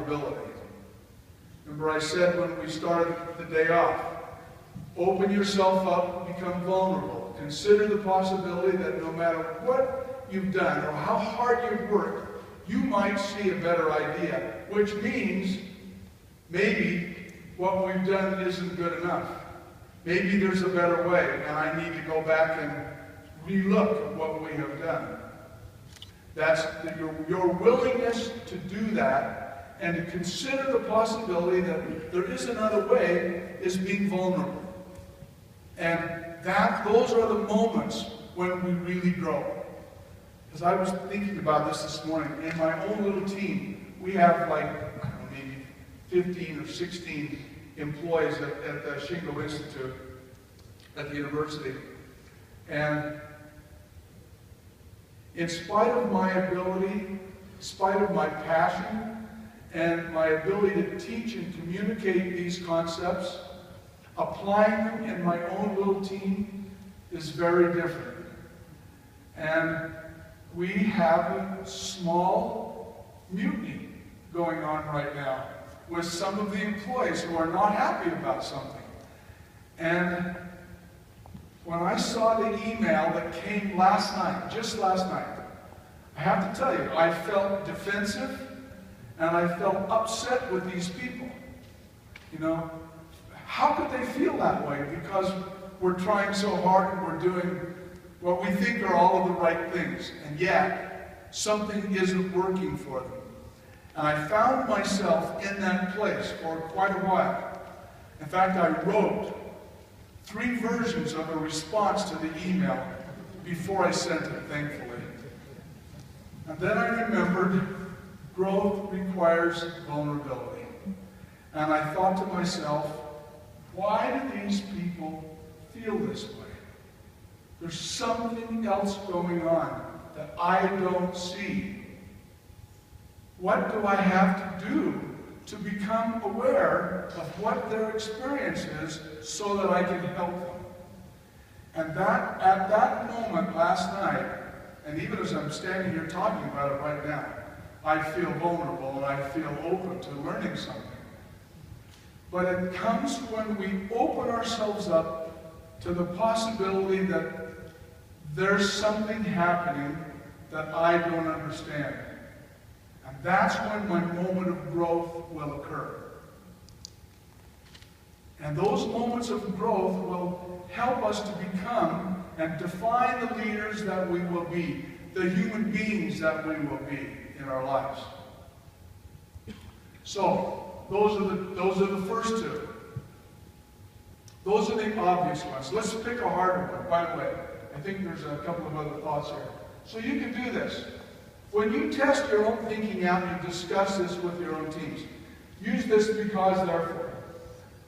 vulnerability. Remember I said when we started the day off, open yourself up, become vulnerable. Consider the possibility that no matter what you've done or how hard you've worked, you might see a better idea, which means maybe what we've done isn't good enough. Maybe there's a better way, and I need to go back and relook at what we have done. That's your willingness to do that and to consider the possibility that there is another way is being vulnerable. And those are the moments when we really grow. As I was thinking about this morning, in my own little team, we have like, I don't know, maybe 15 or 16 employees at the Shingo Institute at the university. And in spite of my ability, in spite of my passion, and my ability to teach and communicate these concepts, applying them in my own little team is very different. And we have a small mutiny going on right now with some of the employees who are not happy about something. And when I saw the email that came last night, just last night, I have to tell you, I felt defensive and I felt upset with these people. You know, how could they feel that way? Because we're trying so hard and we're doing what we think are all of the right things, and yet something isn't working for them. And I found myself in that place for quite a while. In fact, I wrote 3 versions of a response to the email before I sent it, thankfully. And then I remembered growth requires vulnerability. And I thought to myself, why do these people feel this way? There's something else going on that I don't see. What do I have to do to become aware of what their experience is so that I can help them? And at that moment last night, and even as I'm standing here talking about it right now, I feel vulnerable and I feel open to learning something. But it comes when we open ourselves up to the possibility that there's something happening that I don't understand. And that's when my moment of growth will occur. And those moments of growth will help us to become and define the leaders that we will be, the human beings that we will be in our lives. So, those are the first 2. Those are the obvious ones. Let's pick a harder one. By the way, I think there's a couple of other thoughts here. So you can do this. When you test your own thinking out, you discuss this with your own teams. Use this because, therefore.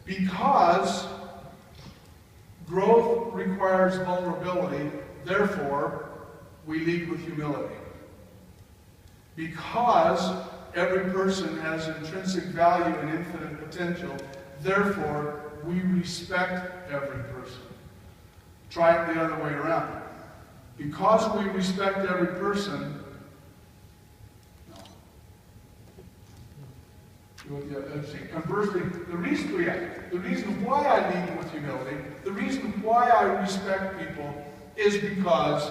Because growth requires vulnerability, therefore, we lead with humility. Because every person has intrinsic value and infinite potential, therefore, we respect every person. Try it the other way around. Because we respect every person, conversely, the reason why I lead with humility, the reason why I respect people is because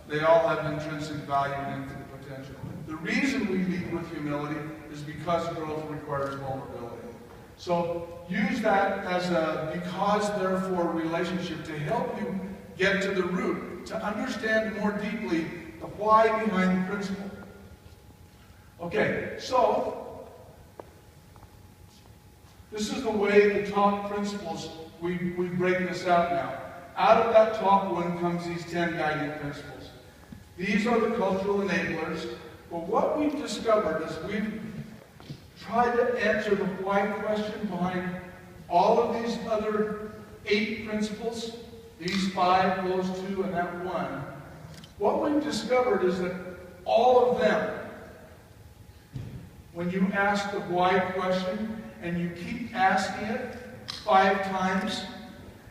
they all have intrinsic value and infinite potential. The reason we lead with humility is because growth requires vulnerability. So use that as a because, therefore relationship to help you get to the root, to understand more deeply the why behind the principle. Okay, so this is the way the top principles, we break this out now. Out of that top one comes these 10 guiding principles. These are the cultural enablers. But what we've discovered is we've tried to answer the why question behind all of these other 8 principles, these 5, those 2, and that 1. What we've discovered is that all of them, when you ask the why question, and you keep asking it 5 times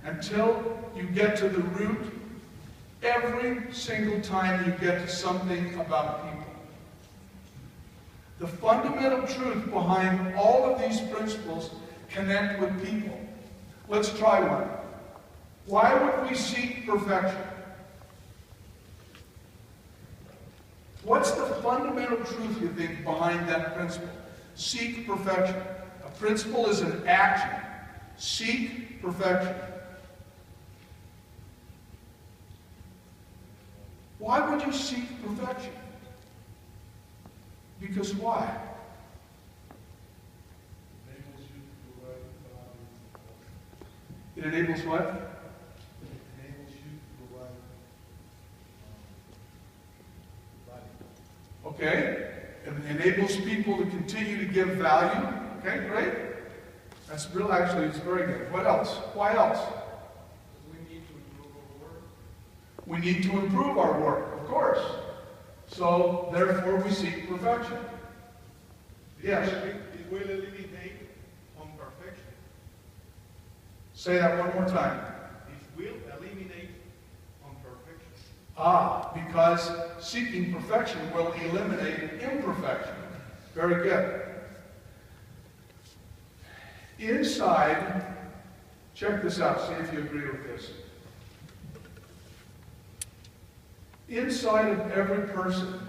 until you get to the root, every single time you get to something about people. The fundamental truth behind all of these principles connect with people. Let's try one. Why would we seek perfection? What's the fundamental truth, you think, behind that principle? Seek perfection. A principle is an action. Seek perfection. Why would you seek perfection? Because why? It enables what? It enables you to provide value. Okay. It enables people to continue to give value. Okay, great. That's real, actually, it's very good. What else? Why else? We need to improve our work. We need to improve our work, of course. So, therefore, we seek perfection. Yes? It will eliminate imperfection. Say that one more time. It will eliminate imperfection. Because seeking perfection will eliminate imperfection. Very good. Inside, check this out, see if you agree with this. Inside of every person,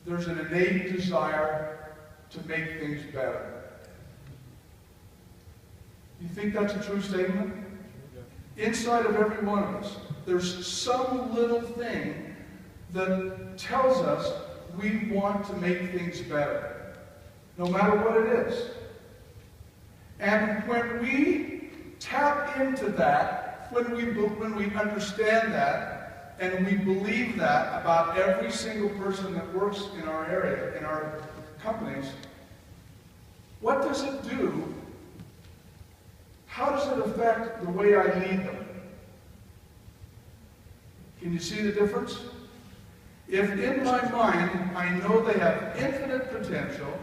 there's an innate desire to make things better. You think that's a true statement? Inside of every one of us, there's some little thing that tells us we want to make things better, no matter what it is. And when we tap into that, when we understand that, and we believe that about every single person that works in our area, in our companies, what does it do? How does it affect the way I lead them? Can you see the difference? If in my mind I know they have infinite potential,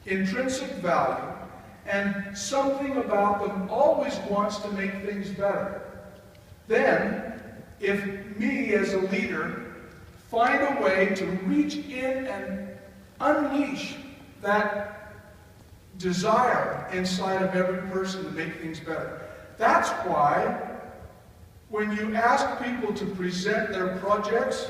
intrinsic value, and something about them always wants to make things better, then if me as a leader find a way to reach in and unleash that desire inside of every person to make things better. That's why when you ask people to present their projects,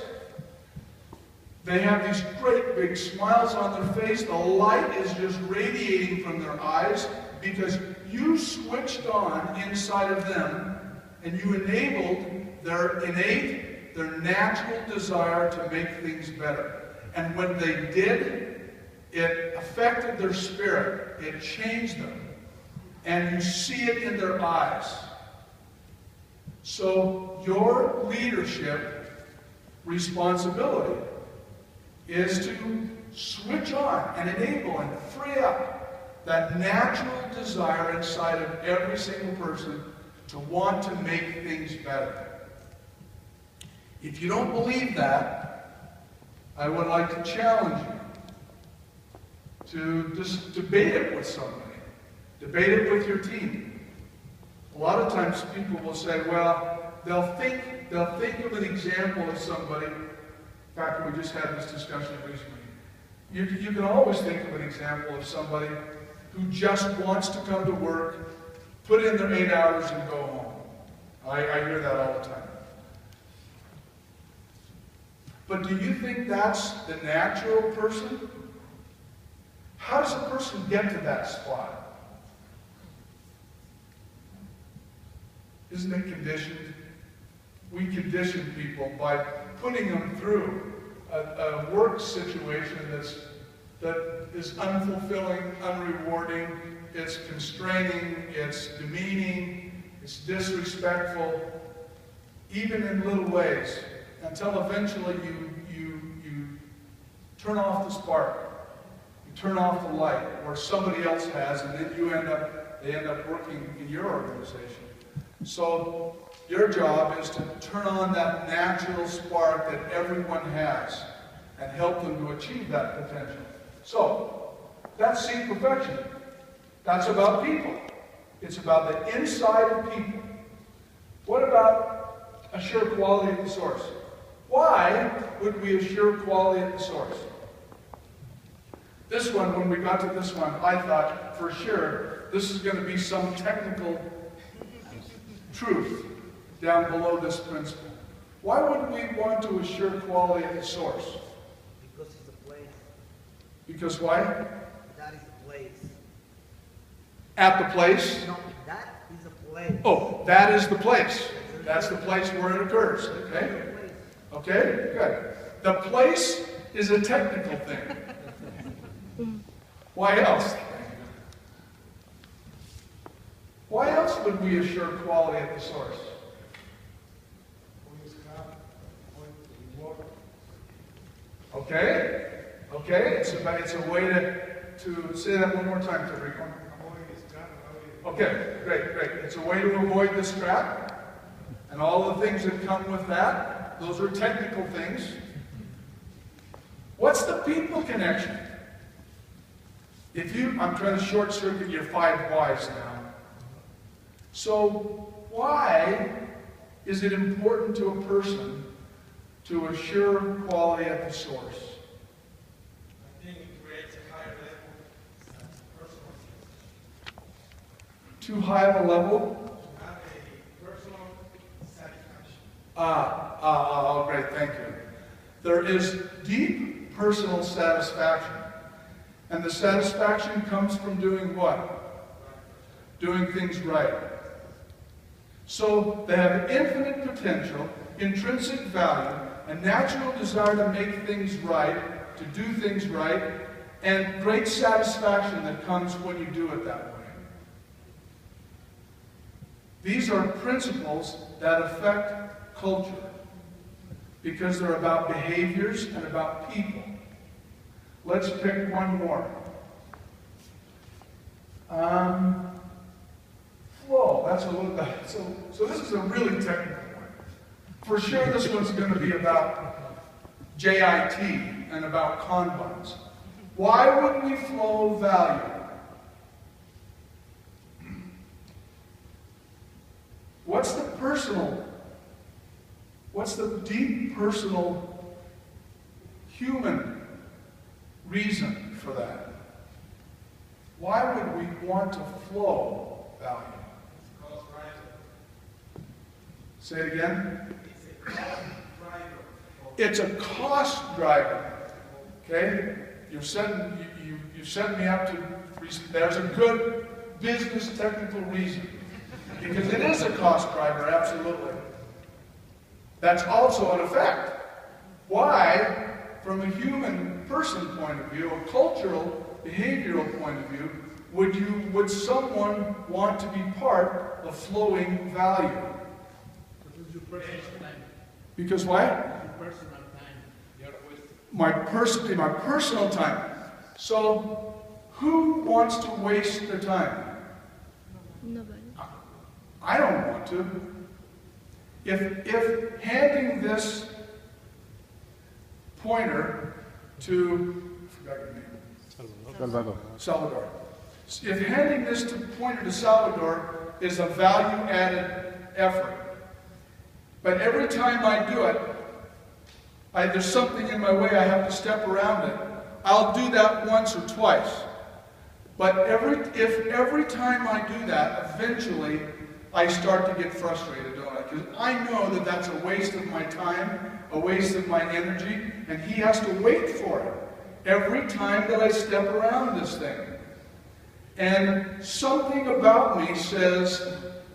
they have these great big smiles on their face. The light is just radiating from their eyes because you switched on inside of them and you enabled their innate, their natural desire to make things better. And when they did, it affected their spirit. It changed them. And you see it in their eyes. So your leadership responsibility is to switch on and enable and free up that natural desire inside of every single person to want to make things better. If you don't believe that, I would like to challenge you to just debate it with somebody. Debate it with your team. A lot of times people will say, well, they'll think of an example of somebody. In fact, we just had this discussion recently. You can always think of an example of somebody who just wants to come to work, put in their 8 hours and go home. I hear that all the time. But do you think that's the natural person? How does a person get to that spot? Isn't it conditioned? We condition people by putting them through a work situation that is unfulfilling, unrewarding, it's constraining, it's demeaning, it's disrespectful, even in little ways, until eventually you turn off the spark, you turn off the light, or somebody else has, and then they end up working in your organization. So your job is to turn on that natural spark that everyone has and help them to achieve that potential. So that's seek perfection. That's about people. It's about the inside of people. What about assure quality at the source? Why would we assure quality at the source? This one, when we got to this one, I thought for sure this is going to be some technical truth down below this principle. Why would we want to assure quality at the source? Because it's a place. Because why? That is a place. At the place? No, that is a place. Oh, that is the place. That's the place where it occurs. Okay? Okay? Good. The place is a technical thing. Why else? Why else would we assure quality at the source? Okay? Okay? It's a way to say that one more time, Federico. Okay, great, great. It's a way to avoid the scrap and all the things that come with that. Those are technical things. What's the people connection? I'm trying to short circuit your 5 whys now. So, why is it important to a person to assure quality at the source? I think it creates a higher level of personal. Too high of a level? To have a personal satisfaction. Oh, great, thank you. There is deep personal satisfaction. And the satisfaction comes from doing what? Doing things right. So they have infinite potential, intrinsic value, a natural desire to make things right, to do things right, and great satisfaction that comes when you do it that way. These are principles that affect culture because they're about behaviors and about people. Let's pick one more. Flow. That's a little bit. So this is a really technical one. For sure, this one's going to be about JIT and about Kanbans. Why would we flow value? What's the deep personal human reason for that? Why would we want to flow value? Say it again. It's a cost driver. Okay? You're setting me up to. There's a good business technical reason. Because it is a cost driver, absolutely. That's also an effect. Why, from a human person point of view, a cultural, behavioral point of view, would someone want to be part of flowing value? Because why? My personal time. So, who wants to waste their time? Nobody. I don't want to. If handing this pointer to, I forgot your name. Salvador. If handing this pointer to Salvador is a value-added effort, but every time I do it, there's something in my way, I have to step around it. I'll do that once or twice. But if every time I do that, eventually I start to get frustrated, don't I? Because I know that that's a waste of my time, a waste of my energy, and he has to wait for it every time that I step around this thing. And something about me says,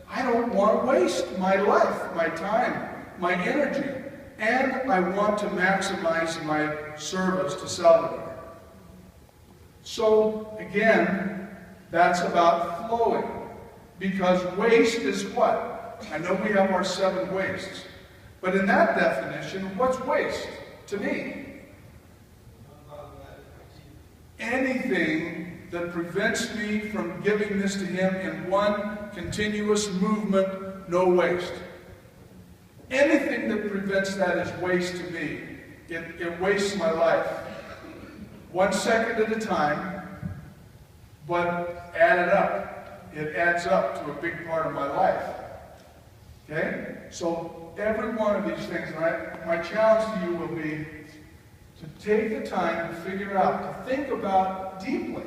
I don't want to waste my life, my time, my energy, and I want to maximize my service to Salvador. So, again, that's about flowing. Because waste is what? I know we have our 7 wastes. But in that definition, what's waste to me? Anything that prevents me from giving this to him in one continuous movement, no waste. Anything that prevents that is waste to me. It wastes my life. 1 second at a time, but add it up. It adds up to a big part of my life. Okay? So every one of these things, my challenge to you will be, to take the time to figure out, to think about deeply